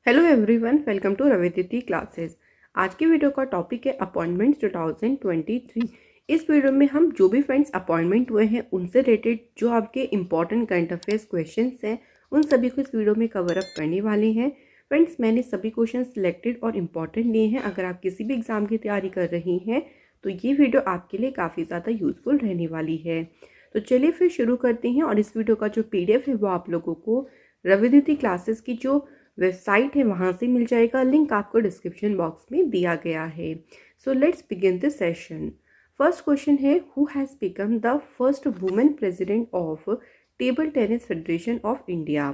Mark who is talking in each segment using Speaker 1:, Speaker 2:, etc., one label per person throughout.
Speaker 1: Hello everyone, welcome to Raviditi classes. आज की video का टॉपिक है अपॉइंटमेंट्स 2023। इस वीडियो में हम जो भी फ्रेंड्स अपॉइंटमेंट हुए हैं उनसे रिलेटेड जो आपके इंपॉर्टेंट करंट अफेयर्स क्वेश्चंस हैं उन सभी को इस वीडियो में कवर अप करने वाले हैं। फ्रेंड्स, मैंने सभी क्वेश्चन सिलेक्टेड और इम्पॉर्टेंट लिए हैं। अगर आप किसी भी एग्जाम की तैयारी कर रही हैं तो ये वीडियो आपके लिए काफ़ी ज़्यादा यूजफुल रहने वाली है। तो चलिए फिर शुरू करते हैं। और इस वीडियो का जो PDF है वो आप लोगों को रविदिति क्लासेस की जो वेबसाइट है वहाँ से मिल जाएगा। लिंक आपको डिस्क्रिप्शन बॉक्स में दिया गया है। So let's begin the session. First question है, who has become the first women president of table tennis federation of India.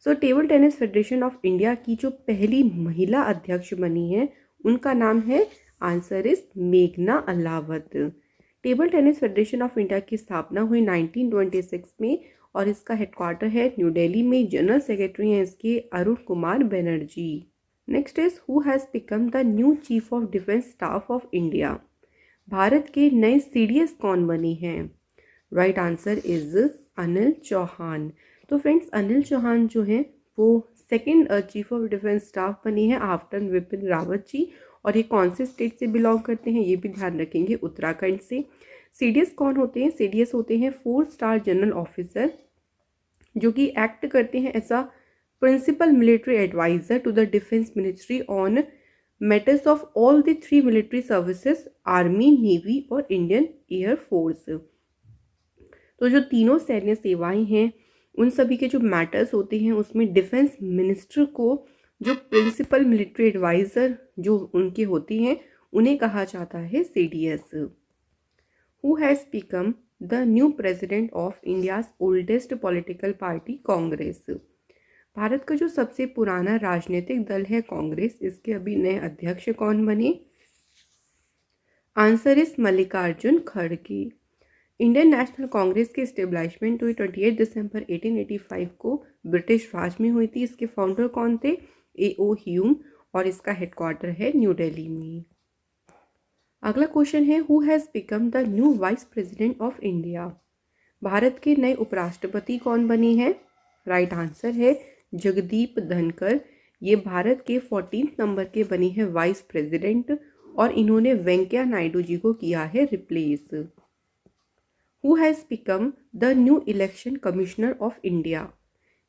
Speaker 1: So table tennis federation of India की जो पहली महिला अध्यक्ष बनी है उनका नाम है, आंसर इज मेघना Ahlawat. Table tennis federation of India की स्थापना हुई 1926 में और इसका हेडक्वार्टर है न्यू दिल्ली में। जनरल सेक्रेटरी हैं इसके Arun Kumar Banerjee. Next is, who has become the new chief of defence staff of India. Bharat के नए CDS कौन बने हैं? Right answer is Anil Chauhan. तो फ्रेंड्स, अनिल चौहान जो हैं वो second chief of defence staff बनी है आफ्टर विपिन रावत जी। और ये कौन से स्टेट से बिलोंग करते हैं ये भी ध्यान रखेंगे, उत्तराखंड से। CDS कौन होते हैं? CDS होते हैं 4 स्टार जनरल ऑफिसर जो कि एक्ट करते हैं as a principal military adviser to the defence ministry on matters of all the 3 military services, army, navy और इंडियन एयर फोर्स। तो जो तीनों सैन्य सेवाएं हैं उन सभी के जो मैटर्स होते हैं उसमें डिफेंस मिनिस्टर को जो प्रिंसिपल मिलिट्री एडवाइजर जो उनके होती हैं उन्हें कहा जाता है CDS। Who has become the new president of India's oldest political party, Congress. Bharat का जो सबसे पुराना राजनीतिक दल है कांग्रेस, इसके अभी नए अध्यक्ष कौन बने? आंसर इज मल्लिकार्जुन खड़गे। इंडियन नेशनल कांग्रेस की स्टेब्लिशमेंट हुई 28 दिसंबर 1885 को ब्रिटिश राज में हुई थी। इसके फाउंडर कौन थे? A.O. ह्यूम और इसका हेडक्वार्टर है न्यू दिल्ली में। अगला क्वेश्चन है, who has become the new vice president of India. Bharat के नए उपराष्ट्रपति कौन बने हैं? राइट आंसर है जगदीप धनखड़। ये भारत के 14 नंबर के बने हैं वाइस प्रेसिडेंट और इन्होंने वेंकैया नायडू जी को किया है replace. Who has become the new election commissioner of India.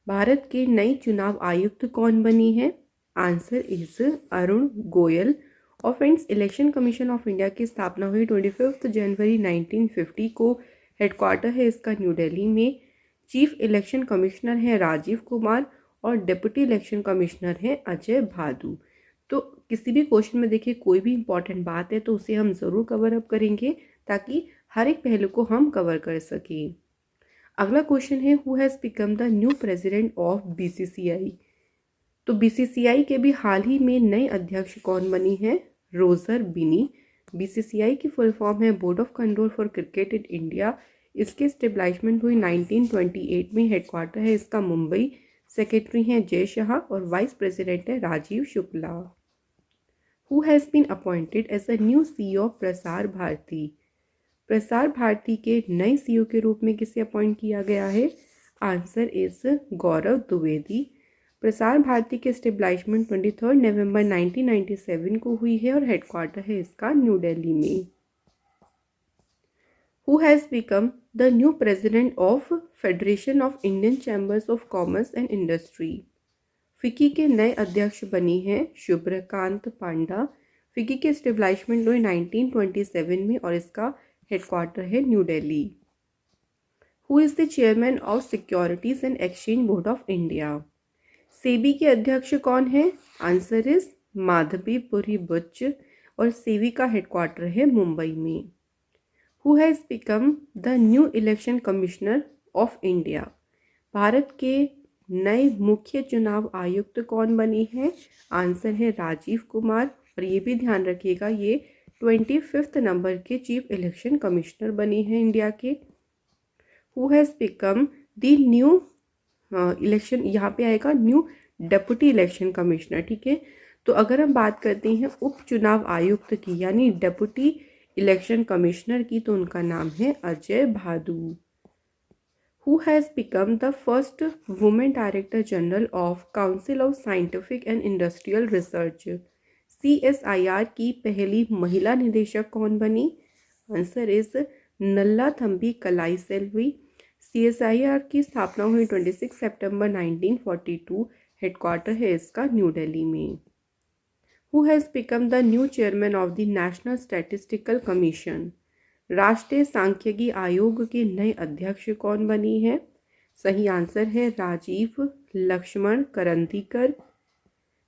Speaker 1: Bharat के नए चुनाव आयुक्त कौन बनी है? Answer is Arun Goyal. और friends, election commission of India की स्थापना हुई 25 जनवरी 1950 को। हेडक्वार्टर है इसका न्यू दिल्ली में। चीफ इलेक्शन कमिश्नर है राजीव कुमार और डिप्टी इलेक्शन कमिश्नर है अजय भादु। तो किसी भी क्वेश्चन में देखिए कोई भी इंपॉर्टेंट बात है तो उसे हम ज़रूर कवर अप करेंगे ताकि हर एक पहलू को हम कवर कर सकें। अगला क्वेश्चन है, who has become the new president of BCCI। तो BCCI के भी हाल ही में नए अध्यक्ष कौन बनी है? रोजर बिनी। BCCI की फुल फॉर्म है board of control for cricket in India. इसकी स्टेब्लिशमेंट हुई 1928 में। हेडक्वार्टर है इसका मुंबई। सेक्रेटरी हैं जय शाह और वाइस प्रेसिडेंट है Rajeev Shukla. Who has been appointed as a new CEO of Prasar Bharati. Prasar Bharati के नए CEO के रूप में किसे अपॉइंट किया गया है? Answer is Gaurav Dwivedi. प्रसार भारती के स्टेब्लिशमेंट 23 नवंबर 1997 को हुई है और हेडक्वार्टर है इसका न्यू दिल्ली में। Who has become the new president of federation of Indian chambers of commerce and industry. FICCI के नए अध्यक्ष बनी हैं शुभ्रकांत पांडा। फिक्की के स्टेब्लिशमेंट हुई 1927 में और इसका हेडक्वार्टर है new Delhi. Who is the chairman of securities and exchange board of India. SEBI के अध्यक्ष कौन है? आंसर इज माधवी पुरी बुच और सेबी का हेडक्वार्टर है मुंबई में। Who has become the new election commissioner of India. Bharat के नए मुख्य चुनाव आयुक्त कौन बने हैं? आंसर है राजीव कुमार। और ये भी ध्यान रखिएगा ये 25 नंबर के चीफ इलेक्शन कमिश्नर बने हैं इंडिया के। Who has become the new election, यहाँ पे आएगा न्यू डेप्यूटी इलेक्शन कमिश्नर, ठीक है। तो अगर हम बात करते हैं उपचुनाव आयुक्त की यानी डेप्यूटी इलेक्शन कमिश्नर की तो उनका नाम है अजय भादु। Who has become the first woman Director General of Council of Scientific and Industrial Research? CSIR की पहली महिला निदेशक कौन बनी? आंसर इज नल्ला थम्बी कलाई सेल्वी। CSIR की स्थापना हुई 26 सितंबर 1942। हेडक्वार्टर है इसका न्यू दिल्ली में। Who has become the new chairman of the National Statistical Commission? राष्ट्रीय सांख्यिकी आयोग के नए अध्यक्ष कौन बनी है? सही आंसर है Rajeev Laxman Karandikar.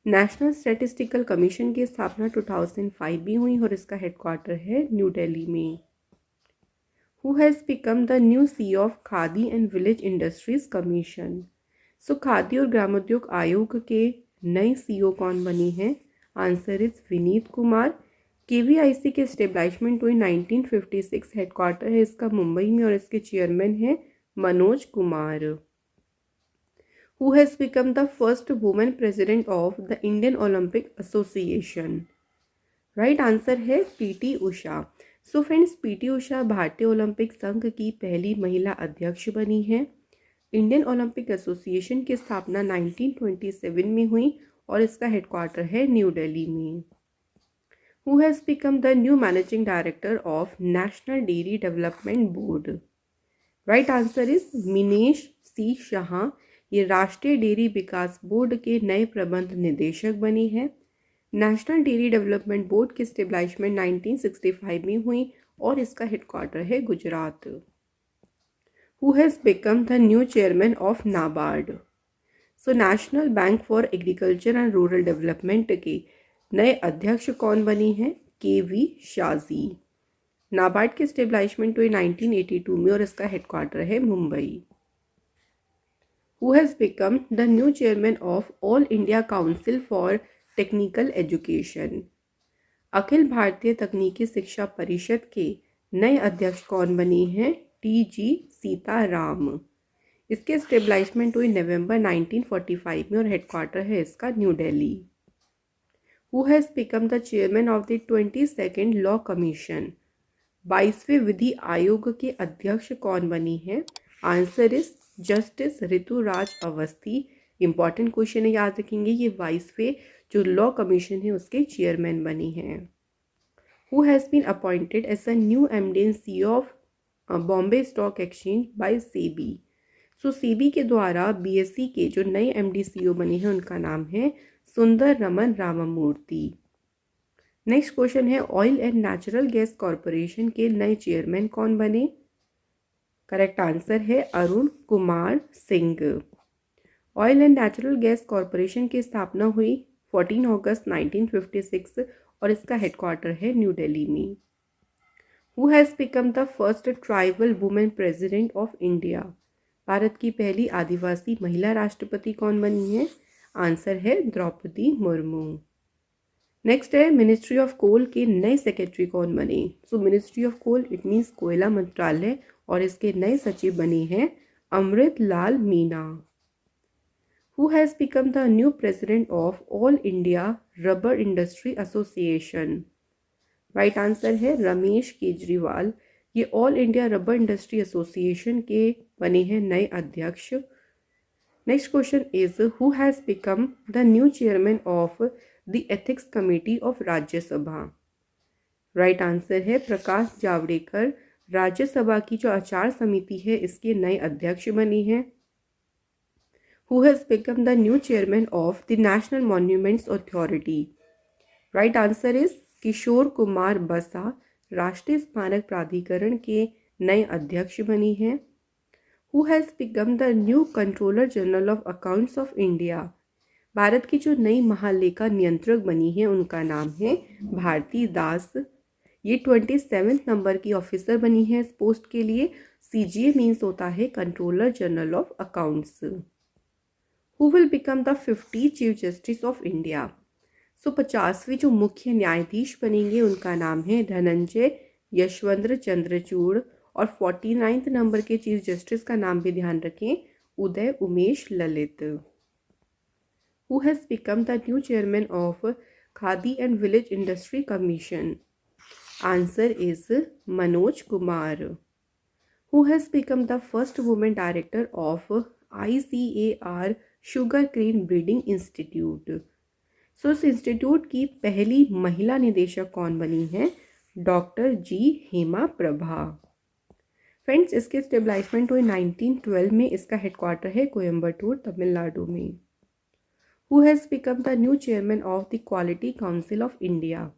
Speaker 1: National statistical commission की स्थापना 2005 में हुई और इसका हेडक्वार्टर है न्यू दिल्ली में। Who has become the new CEO of khadi and village industries commission? Khadi और ग्रामोद्योग आयोग के नए CEO कौन बनी है? Answer is Vineet Kumar. KVIC के स्टेब्लिशमेंट हुई 1956। हेडक्वार्टर है इसका मुंबई में और इसके चेयरमैन हैं Manoj Kumar. Who has become the first woman president of the Indian Olympic Association? Right answer है PT Usha. Friends, PT Usha भारतीय ओलंपिक संघ की पहली महिला अध्यक्ष बनी है। इंडियन ओलंपिक एसोसिएशन की स्थापना 1927 में हुई और इसका हेडक्वार्टर है न्यू दिल्ली में। Who has become the new managing director of National Dairy Development Board? Right answer is Minesh C Shah. ये राष्ट्रीय डेयरी विकास बोर्ड के नए प्रबंध निदेशक बनी है। नेशनल डेयरी डेवलपमेंट बोर्ड की स्टेब्लिशमेंट 1965 में हुई और इसका हेडक्वार्टर है Gujarat. Who has become the new chairman of NABARD? National bank for agriculture and rural development के नए अध्यक्ष कौन बनी है? KV शाजी। नाबार्ड की स्टेब्लिशमेंट हुई 1982 में और इसका हेडक्वार्टर है Mumbai. Who has become the new chairman of All India Council for Technical Education? Akhil Bharatiya तकनीकी शिक्षा परिषद के नए अध्यक्ष कौन बनी हैं? TG सीताराम। इसके स्टेब्लिशमेंट हुई नवंबर 1945 में और हेडक्वार्टर है इसका new Delhi. Who has become the chairman of the 22nd Law Commission? 22वें विधि आयोग के अध्यक्ष कौन बनी है? Answer is justice Rituraj Awasthi. Important question है, याद रखेंगे। ये 22वें जो लॉ कमीशन है उसके चेयरमैन बनी हैं। Who has been appointed as a new MD and CEO of Bombay stock exchange by SEBI? SEBI के द्वारा BSE के जो नए MD CEO बने हैं उनका नाम है सुंदर रमन राममूर्ति। नेक्स्ट क्वेश्चन है, oil and natural gas corporation के नए चेयरमैन कौन बने? करेक्ट आंसर है Arun Kumar Singh. Oil and natural gas corporation की स्थापना हुई 14 अगस्त 1956 और इसका हेडक्वार्टर है न्यू दिल्ली में। Who has become the first tribal woman president of India? Bharat की पहली आदिवासी महिला राष्ट्रपति कौन बनी है? आंसर है द्रौपदी मुर्मू। नेक्स्ट है, मिनिस्ट्री ऑफ कोल के नए सेक्रेटरी कौन बने? Ministry of coal it means कोयला मंत्रालय और इसके नए सचिव बने हैं Amrit Lal Meena. Who has become the new president of All India Rubber Industry Association? Right answer है रमेश केजरीवाल। ये all India rubber industry association के बने हैं नए अध्यक्ष। Next question is, who has become the new chairman of the ethics committee of Rajya Sabha? Right answer है प्रकाश जावड़ेकर। राज्यसभा की जो आचार समिति है इसके नए अध्यक्ष बने हैं। Who has become the new chairman of the national monuments authority? Right answer is Kishore Kumar Basa. राष्ट्रीय स्मारक प्राधिकरण के नए अध्यक्ष बनी हैं। Who has become the new controller general of accounts of India? Bharat की जो नई महालेखा नियंत्रक बनी है उनका नाम है भारती दास। ये 27 नंबर की ऑफिसर बनी है इस पोस्ट के लिए। CGA मीन्स होता है controller general of accounts. Who will become the 50 chief justice of India? 50वें जो मुख्य न्यायाधीश बनेंगे उनका नाम है धनंजय यशवंत चंद्रचूड़ और 49 नंबर के चीफ जस्टिस का नाम भी ध्यान रखें Uday Umesh Lalit. Who has become the new chairman of Khadi and village industry commission? Answer is Manoj Kumar. Who has become the first women director of ICAR sugar cane breeding institute. So इस इंस्टीट्यूट की पहली महिला निदेशक कौन बनी है? Doctor G Hema Prabha. Friends, इसके establishment हुई 1912 में। इसका हेडक्वार्टर है कोयम्बटूर, तमिलनाडु में। Who has become the new chairman of the quality council of India.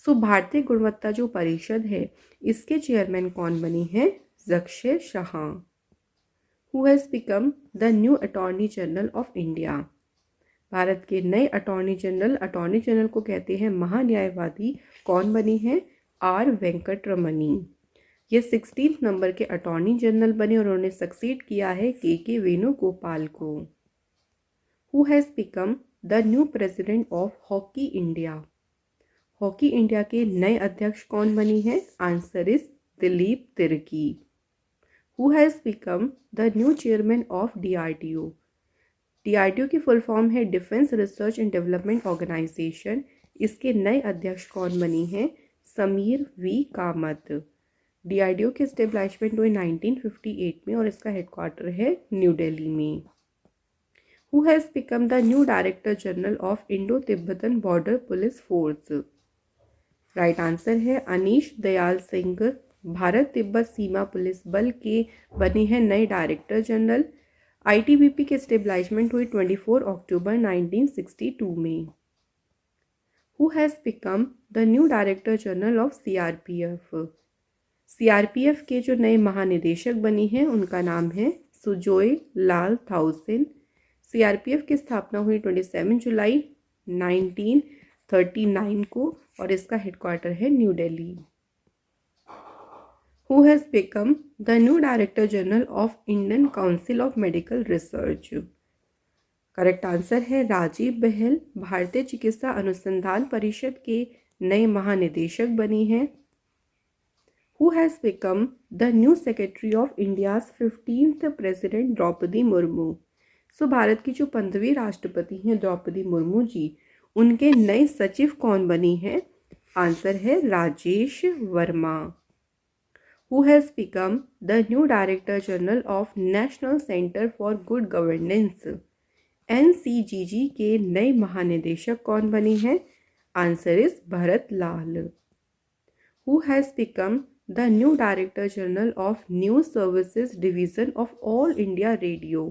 Speaker 1: So भारतीय गुणवत्ता जो परिषद है, इसके चेयरमैन कौन बनी है? Jakshay Shah. Who has become the new attorney general of India. Bharat के नए अटॉर्नी जनरल को कहते हैं महान्यायवादी, कौन बनी है? आर वेंकट रमनी। ये 16 नंबर के अटॉर्नी जनरल बने और उन्होंने सक्सीड किया है के वेणुगोपाल को। Who has become the new president of Hockey India. Hockey India के नए अध्यक्ष कौन बनी है? Answer is Dilip Tirkey. Who has become the new chairman of DRDO। DRDO की फुल फॉर्म है defence research and development organisation. इसके नए अध्यक्ष कौन बनी है? समीर वी कामत। DRDO के स्टेब्लिशमेंट हुए 1958 में और इसका हेडक्वार्टर है न्यू दिल्ली में। Who has become the new director general of Indo Tibetan border police force. Right answer है अनीश दयाल सिंह। भारत तिब्बत सीमा पुलिस बल के बने हैं नए डायरेक्टर जनरल। ITBP के स्टेब्लिशमेंट हुई 24 अक्टूबर 1962 में। Who has become the new director general of CRPF। CRPF के जो नए महानिदेशक बनी हैं उनका नाम है सुजोय लाल थाउसेन। CRPF की स्थापना हुई 27 जुलाई 1939 को और इसका हेडक्वार्टर है new Delhi. Who has become the new director general of Indian council of medical research. Correct answer है राजीव बहल। भारतीय चिकित्सा अनुसंधान परिषद के नए महानिदेशक बनी हैं। Who has become the new Secretary of India's 15th President Draupadi Murmu. सो भारत की जो 15वीं राष्ट्रपति हैं द्रौपदी मुर्मू जी, उनके नए सचिव कौन बनी हैं? आंसर है Rajesh Verma. Who has become the new Director General of National Center for Good Governance। NCGG के नए महानिदेशक कौन बनी हैं? Answer is Bharat Lal. Who has become the new Director General of News Services Division of All India Radio।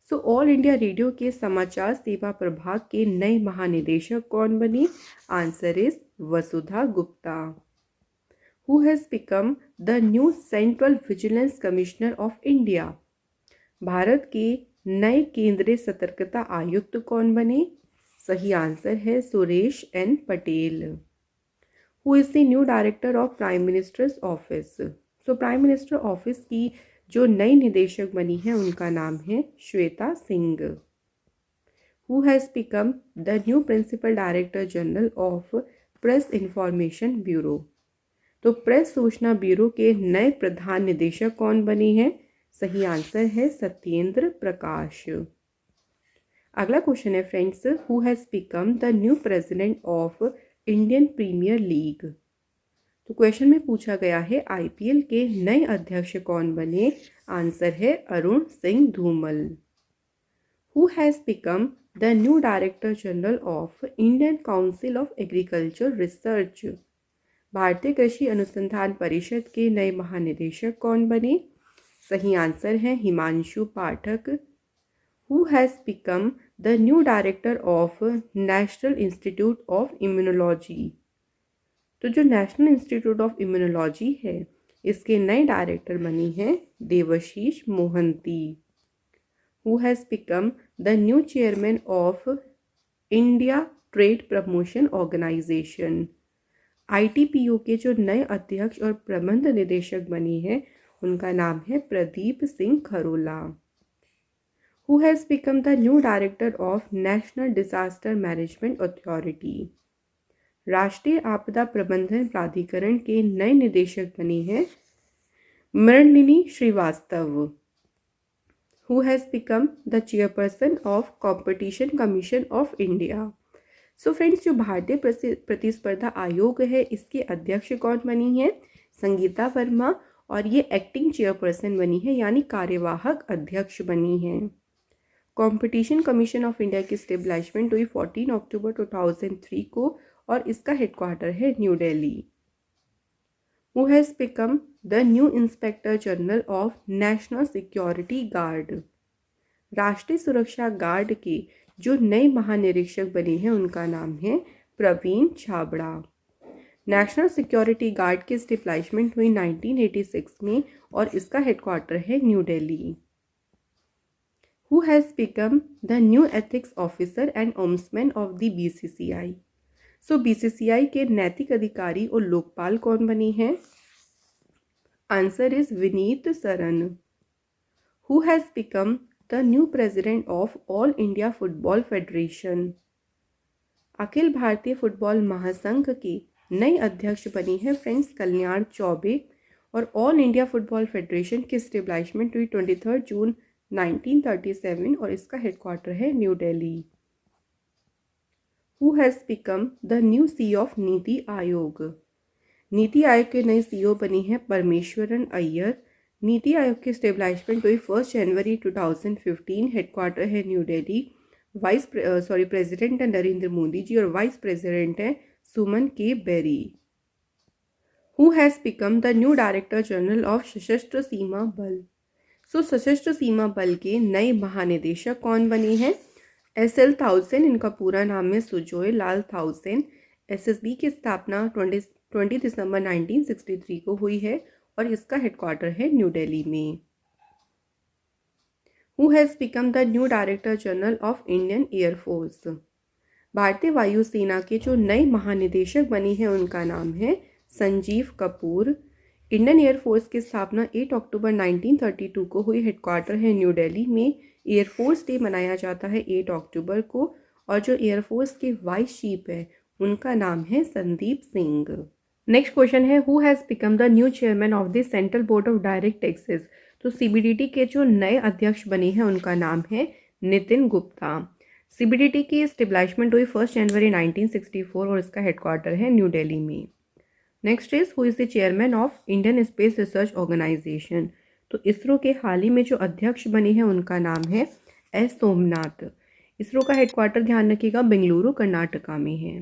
Speaker 1: So all India radio के समाचार सेवा प्रभाग के नए महानिदेशक कौन बनी? Answer is Vasudha Gupta. Who has become the new Central Vigilance Commissioner of India। Bharat के नए केंद्रीय सतर्कता आयुक्त कौन बने? सही आंसर है Suresh N Patel. Who is the new director of prime minister's office. So prime minister office की जो नई निदेशक बनी है उनका नाम है Shweta Singh. Who has become the new principal director general of press information bureau. तो प्रेस सूचना ब्यूरो के नए प्रधान निदेशक कौन बने हैं? सही आंसर है सत्येंद्र प्रकाश। अगला क्वेश्चन है friends, who has become the new president of Indian premier league. तो क्वेश्चन में पूछा गया है IPL के नए अध्यक्ष कौन बने? आंसर है Arun Singh Dhumal. Who has become the new director general of Indian council of agriculture research. भारतीय कृषि अनुसंधान परिषद के नए महानिदेशक कौन बने? सही आंसर है Himanshu Pathak. Who has become the new director of national institute of immunology. तो जो नेशनल इंस्टीट्यूट ऑफ इम्यूनोलॉजी है, इसके नए डायरेक्टर बनी हैं Devashish Mohanty. Who has become the new chairman of India trade promotion organisation. ITPO के जो नए अध्यक्ष और प्रबंध निदेशक बनी हैं उनका नाम है Pradeep Singh Kharola. Who has become the new director of National Disaster Management Authority। राष्ट्रीय आपदा प्रबंधन प्राधिकरण के नए निदेशक बनी हैं मृणलिनी Srivastava. Who has become the chairperson of Competition Commission of India। So friends, जो भारतीय प्रतिस्पर्धा आयोग है इसके अध्यक्ष कौन बनी हैं? संगीता वर्मा। और ये एक्टिंग चेयरपर्सन बनी है यानी कार्यवाहक अध्यक्ष बनी है। कंपटीशन कमीशन ऑफ इंडिया की स्टेब्लिशमेंट हुई 14 अक्टूबर 2003 को और इसका हेडक्वार्टर है new Delhi. Who has become the new inspector general of national security guard. राष्ट्रीय सुरक्षा गार्ड के जो नए महानिरीक्षक बने हैं उनका नाम है Praveen Chhabra. National security guard की स्टेब्लिशमेंट हुई 1986 में और इसका हेडक्वार्टर है new Delhi. Who has become the new ethics officer and ombudsman of the BCCI? So BCCI के नैतिक अधिकारी और लोकपाल कौन बनी है? Answer is Vineet Saran. Who has become the new president of All India Football Federation? Akhil Bharatiya football महासंघ की नई अध्यक्ष बनी है फ्रेंड्स कल्याण चौबे और ऑल इंडिया फुटबॉल फेडरेशन की स्टेब्लिशमेंट हुई 23 जून 1937 और इसका हेडक्वार्टर है new Delhi. Who has become the new C of NITI Aayog. NITI Aayog के नए सीईओ बनी है परमेश्वरन अय्यर। नीति आयोग की स्टेब्लिशमेंट हुई 1 जनवरी 2015, हेडक्वार्टर है न्यू दिल्ली। प्रेसिडेंट है नरेंद्र मोदी जी और वाइस प्रेसिडेंट है Suman K Bery. Who has become the new director general of Sashastra Seema बल। सशस्त्र सीमा बल के नए महानिदेशक कौन बनी है? SL थाउसेन, इनका पूरा नाम है सुजोय लाल थाउसेन। SSB की स्थापना 20 दिसंबर 1963 को हुई है और इसका हेडक्वार्टर है न्यू दिल्ली में। Who has become the new director general of Indian air force. भारतीय वायुसेना के जो नए महानिदेशक बनी है उनका नाम है संजीव कपूर। इंडियन एयरफोर्स की स्थापना 8 अक्टूबर 1932 को हुई, हेडक्वार्टर है न्यू दिल्ली में। एयरफोर्स डे मनाया जाता है 8 अक्टूबर को और जो एयरफोर्स के वाइस चीफ है उनका नाम है संदीप सिंह। नेक्स्ट क्वेश्चन है who has become the new chairman of the central board of direct taxes. तो CBDT के जो नए अध्यक्ष बने हैं उनका नाम है नितिन गुप्ता। CBDT की स्टेब्लिशमेंट हुई 1 जनवरी 1964 और इसका हेडक्वार्टर है न्यू दिल्ली में। Next is who is the chairman of Indian space research organisation. तो इसरो के हाल ही में जो अध्यक्ष बने हैं उनका नाम है S सोमनाथ। इसरो का हेडक्वार्टर ध्यान रखिएगा बेंगलुरु कर्नाटका में है।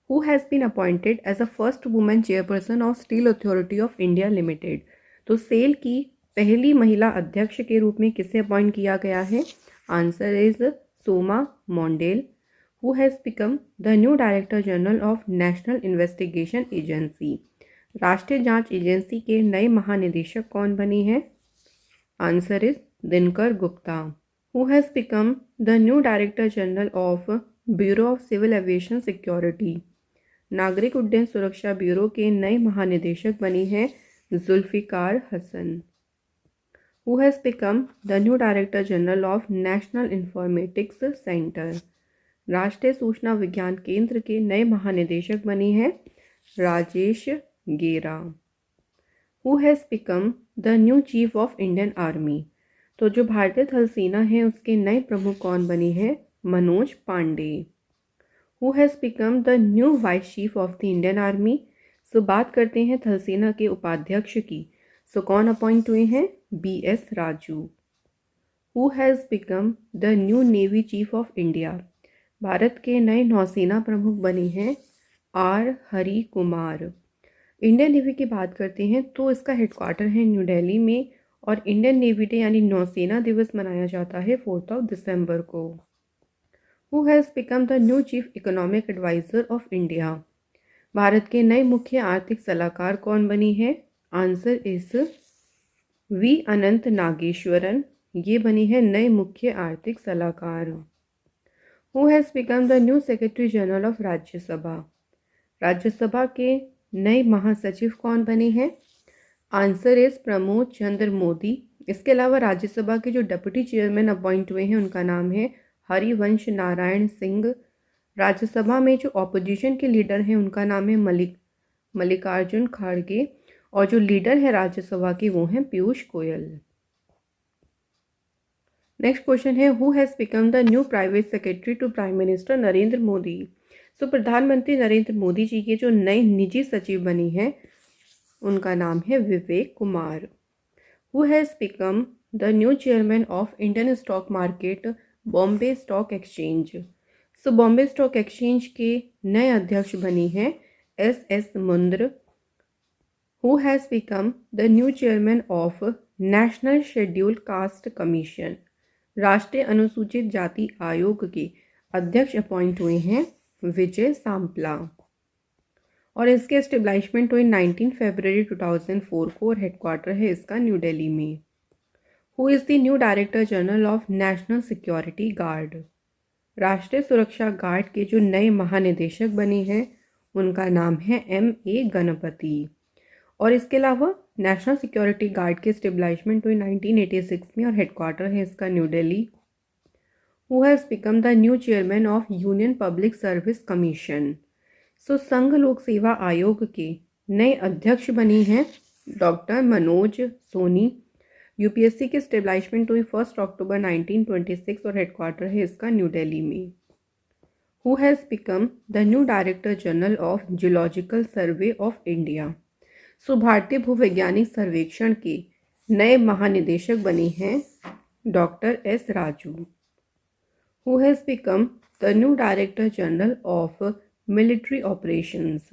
Speaker 1: Who has been appointed as a first women chairperson of steel authority of India limited. तो सेल की पहली महिला अध्यक्ष के रूप में किसे अपॉइंट किया गया है? Answer is Soma Mondal. Who has become the new Director General of National Investigation Agency? राष्ट्रीय जांच एजेंसी के नए महानिदेशक कौन बनी है? Answer is Dinkar Gupta. Who has become the new Director General of Bureau of Civil Aviation Security? नागरिक उड्डयन सुरक्षा ब्यूरो के नए महानिदेशक बनी है Zulfikar Hasan. Who has become the new Director General of National Informatics Center? राष्ट्रीय सूचना विज्ञान केंद्र के नए महानिदेशक बनी है राजेश गेरा। Who has become the new chief of Indian army. तो जो भारतीय थल सेना है उसके नए प्रमुख कौन बनी है? Manoj Pande. Who has become the new vice chief of the Indian army. बात करते हैं थल सेना के उपाध्यक्ष की। कौन अपॉइंट हुए हैं? BS Raju. Who has become the new navy chief of India. Bharat के नए नौसेना प्रमुख बने हैं R Hari Kumar. Indian navy की बात करते हैं तो इसका हेडक्वार्टर है न्यू दिल्ली में और इंडियन नेवी डे यानी नौसेना दिवस मनाया जाता है 4 दिसंबर को। Who has become the new chief economic adviser of India. Bharat के नए मुख्य आर्थिक सलाहकार कौन बनी है? Answer is V Anantha Nageswaran. ये बनी है नए मुख्य आर्थिक सलाहकार। Who has become the new Secretary General of Rajya Sabha. Rajya Sabha के नए महासचिव कौन बने हैं? आंसर इज प्रमोद चंद्र मोदी। इसके अलावा राज्यसभा के जो डिप्टी चेयरमैन अपॉइंट हुए हैं उनका नाम है हरिवंश नारायण सिंह। राज्यसभा में जो ऑपोजिशन के लीडर हैं उनका नाम है मल्लिकार्जुन खड़गे और जो लीडर है राज्यसभा के वो हैं पीयूष गोयल। नेक्स्ट क्वेश्चन है who has become the new private secretary to prime minister Narendra Modi. प्रधानमंत्री नरेंद्र मोदी जी के जो नए निजी सचिव बनी हैं उनका नाम है Vivek Kumar. Who has become the new chairman of Indian stock market Bombay stock exchange. So Bombay stock exchange के नए अध्यक्ष बनी हैं S Mundra. Who has become the new chairman of national scheduled caste commission. राष्ट्रीय अनुसूचित जाति आयोग के अध्यक्ष अपॉइंट हुए हैं विजय सांपला और इसके एस्टेब्लिशमेंट हुई 19 फरवरी 2004 को और हेडक्वार्टर है इसका न्यू दिल्ली में। Who is the new director general of national security guard. राष्ट्रीय सुरक्षा गार्ड के जो नए महानिदेशक बने हैं उनका नाम है M.A. गणपति और इसके अलावा नेशनल सिक्योरिटी गार्ड के स्टेब्लिशमेंट हुई 1986 में और हेडक्वार्टर है इसका new Delhi. Who has become the new chairman of union public service commission. So संघ लोक सेवा आयोग के नए अध्यक्ष बनी हैं डॉक्टर मनोज सोनी। यूपीएससी के स्टेब्लिशमेंट हुई 1 अक्टूबर 1926 और हेडक्वार्टर है इसका न्यू दिल्ली में। Who has become the new director general of geological survey of India. So भारतीय भूवैज्ञानिक सर्वेक्षण के नए महानिदेशक बने हैं doctor S Raju. Who has become the new director general of military operations.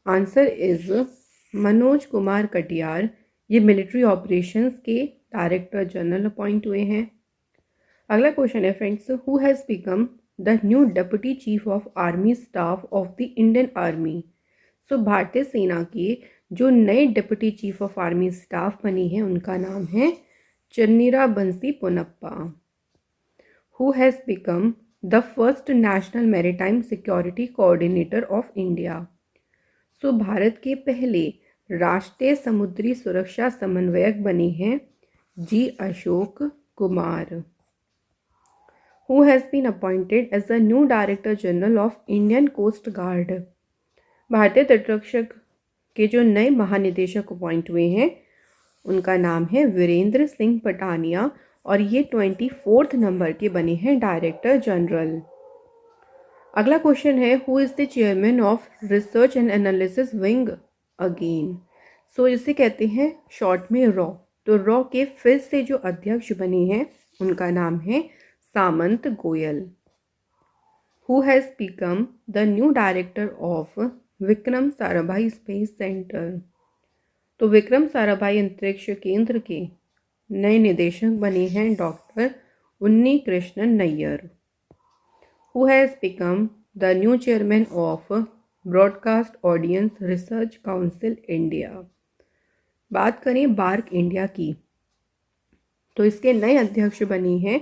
Speaker 1: Answer is Manoj Kumar Katiyar. ये मिलिट्री ऑपरेशंस के डायरेक्टर जनरल अपॉइंट हुए हैं। अगला क्वेश्चन है friends, who has become the new deputy chief of army staff of the Indian army. सो भारतीय सेना के जो नए deputy chief of army staff बनी है उनका नाम है Channira Bansi Ponnappa. Who has become the first national maritime security coordinator of India. So Bharat के पहले राष्ट्रीय समुद्री सुरक्षा समन्वयक बने हैं G Ashok Kumar. Who has been appointed as the new director general of Indian coast guard. भारतीय तटरक्षक के जो नए महानिदेशक अपॉइंट हुए हैं उनका नाम है वीरेंद्र सिंह पटानिया और ये 24 नंबर के बने हैं डायरेक्टर जनरल। अगला क्वेश्चन है, who is the chairman of research and analysis wing again. So इसे कहते हैं शॉर्ट में रॉ। तो रॉ के फिर से जो अध्यक्ष बने हैं उनका नाम है Samant Goel. Who has become the new director of Vikram Sarabhai space centre. तो विक्रम साराभाई अंतरिक्ष केंद्र के नए निदेशक बने हैं doctor Unni Krishnan Nair. Who has become the new chairman of broadcast audience research council India. बात करें बार्क इंडिया की तो इसके नए अध्यक्ष बनी हैं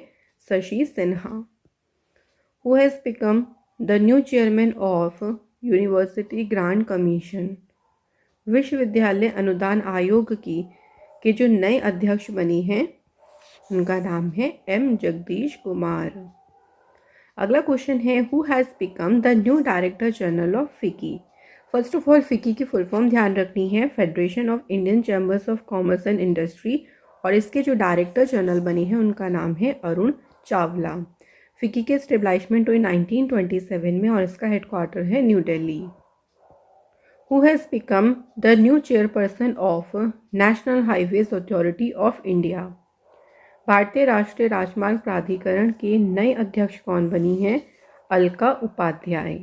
Speaker 1: Shashi Sinha. Who has become the new chairman of university grant commission. विश्वविद्यालय अनुदान आयोग की के जो नए अध्यक्ष बनी हैं उनका नाम है M जगदीश कुमार। अगला क्वेश्चन है, who has become the new director general of फिकी। फर्स्ट ऑफ ऑल फिकी की फुल फॉर्म ध्यान रखनी है federation of Indian chambers of commerce and industry और इसके जो डायरेक्टर जनरल बने हैं उनका नाम है अरुण चावला। फिकी के स्टेब्लिशमेंट हुई 1927 में और इसका हेडक्वार्टर है new Delhi. Who has become the new chairperson of national highways authority of India. भारतीय राष्ट्रीय राजमार्ग प्राधिकरण के नए अध्यक्ष कौन बनी हैं Alka Upadhyaya.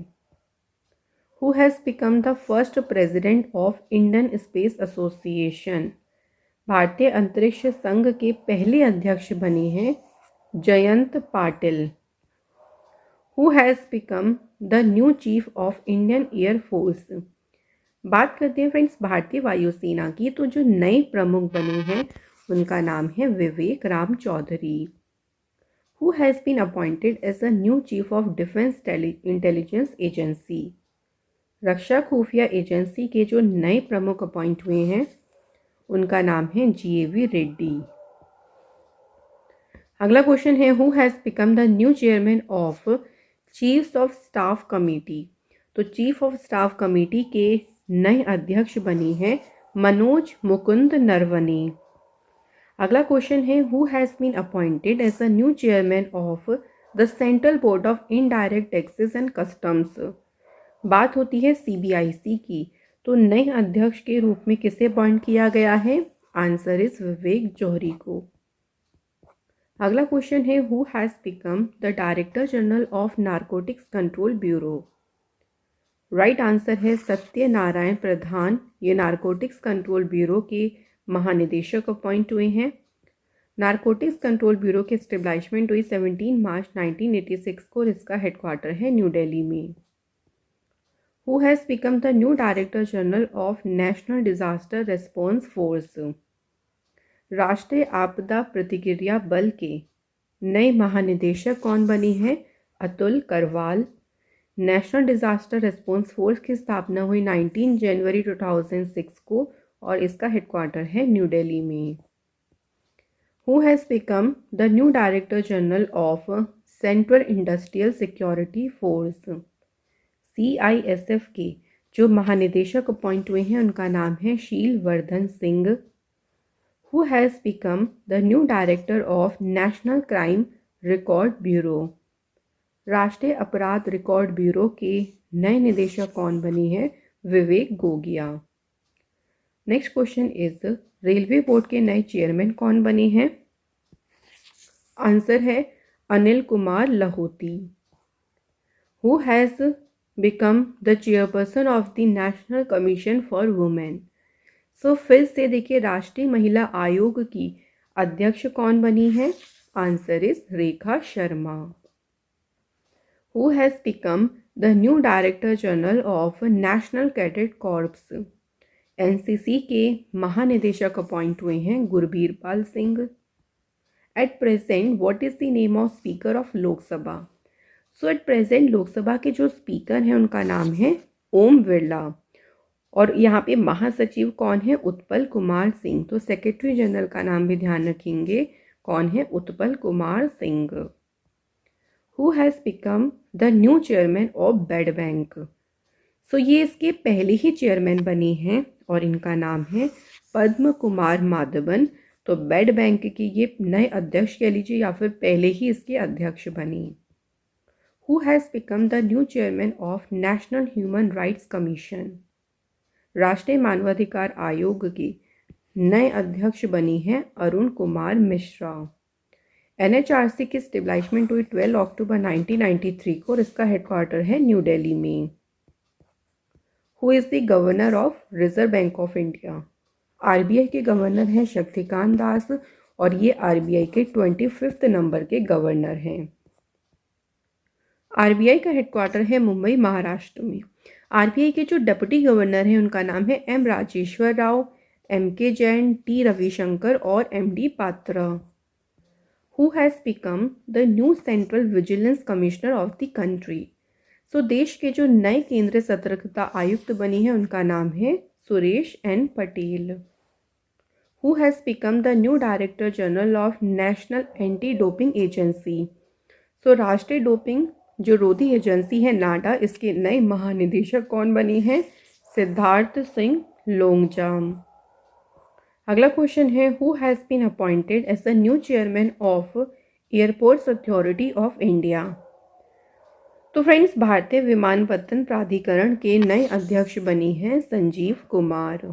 Speaker 1: Who has become the first president of Indian space association. भारतीय अंतरिक्ष संघ के पहले अध्यक्ष बने हैं Jayant Patil. Who has become the new chief of Indian air force. बात करते हैं फ्रेंड्स भारतीय वायुसेना की तो जो नए प्रमुख बने हैं उनका नाम है Vivek Ram Chaudhary. Who has been appointed as a new chief of defence intelligence agency. रक्षा खुफिया एजेंसी के जो नए प्रमुख अपॉइंट हुए हैं उनका नाम है GAV रेड्डी। अगला क्वेश्चन है, who has become the new chairman of chiefs of staff committee. तो चीफ ऑफ स्टाफ कमेटी के नए अध्यक्ष बनी हैं मनोज मुकुंद नरवने। अगला क्वेश्चन है, who has been appointed as a new chairman of the central board of indirect taxes and customs. बात होती है CBIC की तो नए अध्यक्ष के रूप में किसे अपॉइंट किया गया है? आंसर इज विवेक जौहरी को। अगला क्वेश्चन है, who has become the director general of narcotics control bureau? Right answer है सत्यनारायण प्रधान। ये नारकोटिक्स कंट्रोल ब्यूरो के महानिदेशक अपॉइंट हुए हैं। नारकोटिक्स कंट्रोल ब्यूरो की एस्टेब्लिशमेंट हुई 17 मार्च 1986 को और इसका हेडक्वार्टर है न्यू दिल्ली में। Who has become the new director general of national disaster response force? राष्ट्रीय आपदा प्रतिक्रिया बल के नए महानिदेशक कौन बने हैं? Atul Karwal. National disaster response force की स्थापना हुई 19 जनवरी 2006 को और इसका हेडक्वार्टर है न्यू दिल्ली में। Who has become the new director general of central industrial security force? CISF के जो महानिदेशक अपॉइंट हुए हैं उनका नाम है शील Vardhan Singh. Who has become the new director of national crime record bureau? राष्ट्रीय अपराध रिकॉर्ड ब्यूरो के नए निदेशक कौन बने हैं? Vivek Gogia. Next question is, railway board के नए चेयरमैन कौन बने हैं? आंसर है Anil Kumar Lahoti. Who has become the chairperson of the national commission for women? So फिर से देखिए, राष्ट्रीय महिला आयोग की अध्यक्ष कौन बनी है? Answer is Rekha Sharma. Who has become the new director general of national cadet corps? NCC के महानिदेशक अपॉइंट हुए हैं Gurbirpal Singh. At present what is the name of speaker of Lok Sabha? So at present Lok Sabha के जो स्पीकर हैं उनका नाम है ओम बिरला और यहाँ पे महासचिव कौन है? उत्पल कुमार सिंह। तो सेक्रेटरी जनरल का नाम भी ध्यान रखेंगे, कौन है? Utpal Kumar Singh. Who has become the new chairman of bad bank? So ये इसके पहले ही चेयरमैन बने हैं और इनका नाम है पद्म कुमार माधवन। तो बेड बैंक के ये नए अध्यक्ष कह लीजिए या फिर पहले ही इसके अध्यक्ष बने। Who has become the new chairman of national human rights commission? राष्ट्रीय मानवाधिकार आयोग के नए अध्यक्ष बनी हैं अरुण कुमार मिश्रा। NHRC की स्टेब्लिशमेंट हुई 12 अक्टूबर 1993 को और इसका हेडक्वार्टर है न्यू दिल्ली में। Who is the governor of reserve bank of India? RBI के गवर्नर हैं शक्तिकांत दास और ये RBI के 25वें नंबर के गवर्नर हैं। RBI का हेडक्वार्टर है मुंबई महाराष्ट्र में। RBI के जो डिप्टी गवर्नर हैं उनका नाम है M Rajeshwar Rao, MK Jain, T Ravishankar और MD Patra. Who has become the new central vigilance commissioner of the country? So देश के जो नए केंद्रीय सतर्कता आयुक्त बनी है उनका नाम है Suresh N Patel. Who has become the new director general of national anti doping agency? So राष्ट्रीय डोपिंग जो रोधी एजेंसी है नाडा, इसके नए महानिदेशक कौन बने हैं? सिद्धार्थ सिंह लोंगजाम। अगला क्वेश्चन है, who has been appointed as the new chairman of airports authority of India? तो फ्रेंड्स, भारतीय विमानपत्तन प्राधिकरण के नए अध्यक्ष बने हैं संजीव कुमार।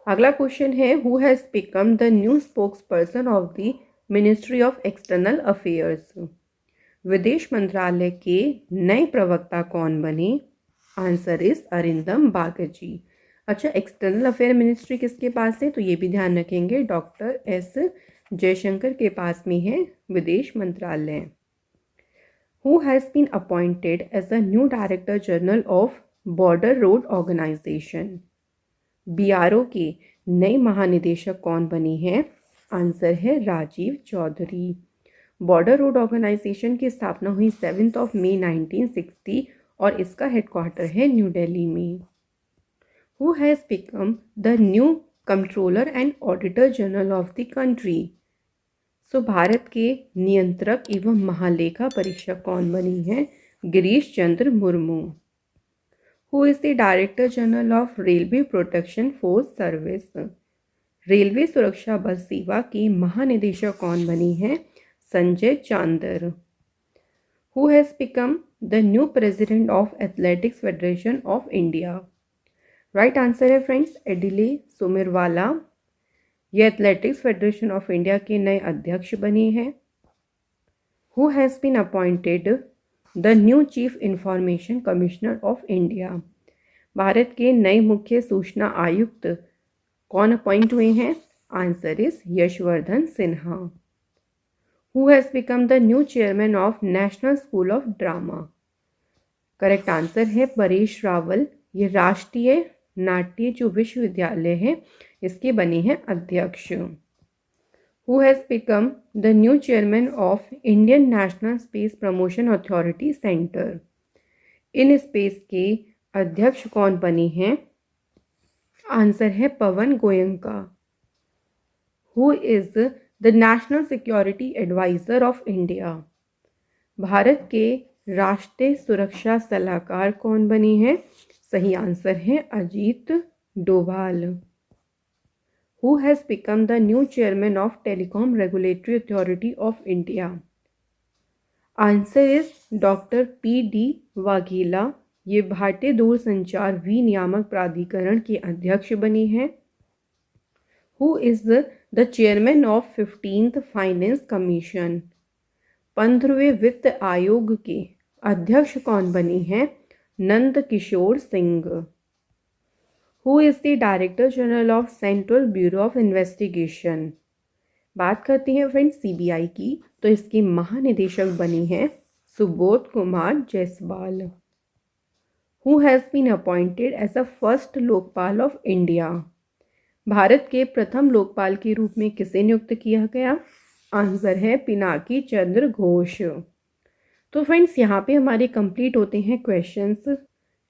Speaker 1: अगला क्वेश्चन है, who has become the new spokes person of the ministry of external affairs? विदेश मंत्रालय के नए प्रवक्ता कौन बने? Answer is Arindam Bagchi. अच्छा, एक्सटर्नल अफेयर मिनिस्ट्री किसके पास है? तो ये भी ध्यान रखेंगे, डॉक्टर S जयशंकर के पास में है विदेश मंत्रालय। Who has been appointed as the new director general of border road organisation? BRO के नए महानिदेशक कौन बने हैं? आंसर है Rajeev Chaudhary. Border road organisation की स्थापना हुई 7 मई 1960 और इसका हेडक्वार्टर है न्यू दिल्ली में। Who has become the new controller and auditor general of the country? So Bharat के नियंत्रक एवं महालेखा परीक्षक कौन बनी हैं? Girish Chandra Murmu. Who is the director general of railway protection force service? Railway सुरक्षा बल सेवा की महानिदेशक कौन बनी हैं? Sanjay Chander. Who has become the new president of athletics federation of India? Right answer है फ्रेंड्स एडिले सुमेरवाला। ये एथलेटिक्स फेडरेशन ऑफ इंडिया के नए अध्यक्ष बने हैं। Who has been appointed the new chief information commissioner of India. Bharat के नए मुख्य सूचना आयुक्त कौन अपॉइंट हुए हैं? Answer is Yashwardhan Sinha. Who has become the new chairman of National School of Drama. Correct answer है परेश रावल। ये राष्ट्रीय नाट्य जो विश्वविद्यालय है इसके बने हैं अध्यक्ष। Who has become the new chairman of Indian national space promotion authority centre. In space के अध्यक्ष कौन बने हैं? आंसर है Pawan Goenka. Who is the national security adviser of India. Bharat के राष्ट्रीय सुरक्षा सलाहकार कौन बने हैं? सही आंसर है Ajit Doval. Who has become the new chairman of telecom regulatory authority of India. Answer is doctor P D. Vaghela. ये भारतीय दूरसंचार विनियामक प्राधिकरण के अध्यक्ष बने हैं। Who is the chairman of 15th finance commission. 15वें वित्त आयोग के अध्यक्ष कौन बने हैं? Nand Kishore Singh. Who is the director general of central bureau of investigation. बात करते हैं फ्रेंड्स सीबीआई की, तो इसके महानिदेशक बने हैं Subodh Kumar Jaiswal. Who has been appointed as a first Lokpal of India. Bharat के प्रथम लोकपाल के रूप में किसे नियुक्त किया गया? आंसर है पिनाकी चंद्र घोष। तो फ्रेंड्स यहाँ पे हमारे कंप्लीट होते हैं क्वेश्चंस।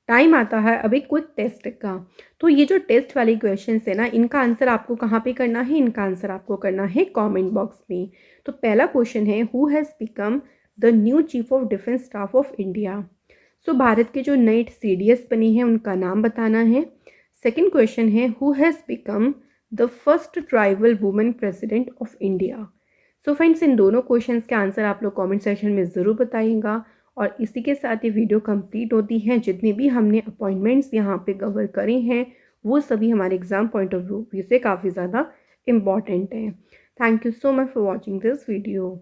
Speaker 1: टाइम आता है अभी क्विक टेस्ट का। तो ये जो टेस्ट वाले क्वेश्चंस है ना, इनका आंसर आपको कहाँ पे करना है? इनका आंसर आपको करना है कमेंट बॉक्स में। तो पहला क्वेश्चन है who has become the new chief of defence staff of India. So Bharat के जो नए सीडीएस बने हैं उनका नाम बताना है। सेकेंड क्वेश्चन है who has become the first tribal women president of India. So friends इन दोनों क्वेश्चंस के आंसर आप लोग कमेंट सेक्शन में ज़रूर बताइएगा। और इसी के साथ ये वीडियो कंप्लीट होती है। जितने भी हमने अपॉइंटमेंट्स यहाँ पे कवर करे हैं वो सभी हमारे एग्ज़ाम पॉइंट ऑफ व्यू से काफ़ी ज़्यादा इम्पॉर्टेंट हैं। Thank you so much for watching this video.